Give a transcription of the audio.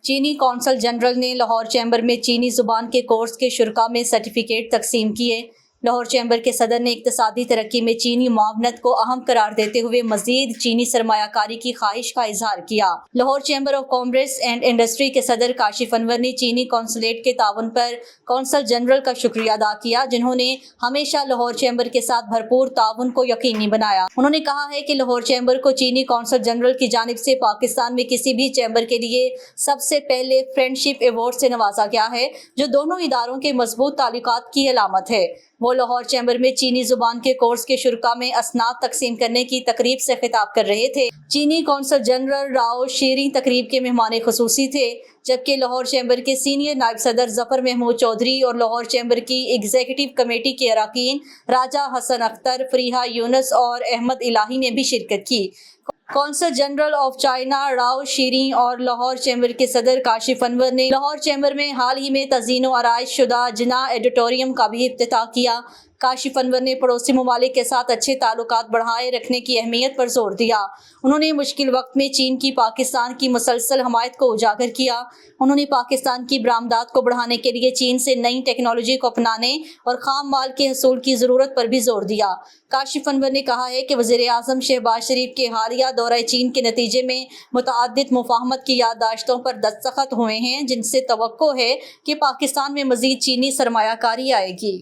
چینی council general نے Lahore chamber میں چینی زبان کے کورس کے شرکاء میں سرٹیفکیٹ تقسیم کیے۔ لاہور چیمبر کے صدر نے اقتصادی ترقی میں چینی معاونت کو اہم قرار دیتے ہوئے مزید چینی سرمایہ کاری کی خواہش کا اظہار کیا۔ Lahore chamber of commerce and industry کے صدر کاشف انور نے چینی قونصلیٹ کے تعاون پر کونسل جنرل کا شکریہ ادا کیا، جنہوں نے ہمیشہ لاہور چیمبر کے ساتھ بھرپور تعاون کو یقینی بنایا۔ انہوں نے کہا ہے کہ لاہور چیمبر کو چینی کونسل جنرل کی جانب سے پاکستان میں کسی بھی چیمبر کے لیے سب سے پہلے فرینڈشپ ایوارڈ سے نوازا گیا ہے، جو دونوں اداروں کے مضبوط تعلقات کی علامت ہے۔ وہ لاہور چیمبر میں چینی زبان کے کورس کے شرکاء میں اسناد تقسیم کرنے کی تقریب سے خطاب کر رہے تھے۔ چینی کونسل جنرل راؤ شیریں تقریب کے مہمان خصوصی تھے، جبکہ لاہور چیمبر کے سینئر نائب صدر ظفر محمود چودھری اور لاہور چیمبر کی ایگزیکٹو کمیٹی کے اراکین راجہ حسن اختر، فریحہ یونس اور احمد الہی نے بھی شرکت کی۔ Council general of China Rao شیریں اور لاہور چیمبر کے صدر کاشف انور نے لاہور چیمبر میں حال ہی میں تزئین و آرائش شدہ جناح ایڈیٹوریم کا بھی افتتاح کیا۔ کاشف انور نے پڑوسی ممالک کے ساتھ اچھے تعلقات بڑھائے رکھنے کی اہمیت پر زور دیا۔ انہوں نے مشکل وقت میں چین کی پاکستان کی مسلسل حمایت کو اجاگر کیا۔ انہوں نے پاکستان کی برآمدات کو بڑھانے کے لیے چین سے نئی ٹیکنالوجی کو اپنانے اور خام مال کے حصول کی ضرورت پر بھی زور دیا۔ کاشف انور نے کہا ہے کہ وزیر اعظم شہباز شریف کے حالیہ دورہ چین کے نتیجے میں متعدد مفاہمت کی یادداشتوں پر دستخط ہوئے ہیں، جن سے توقع ہے کہ پاکستان میں مزید چینی سرمایہ کاری آئے گی۔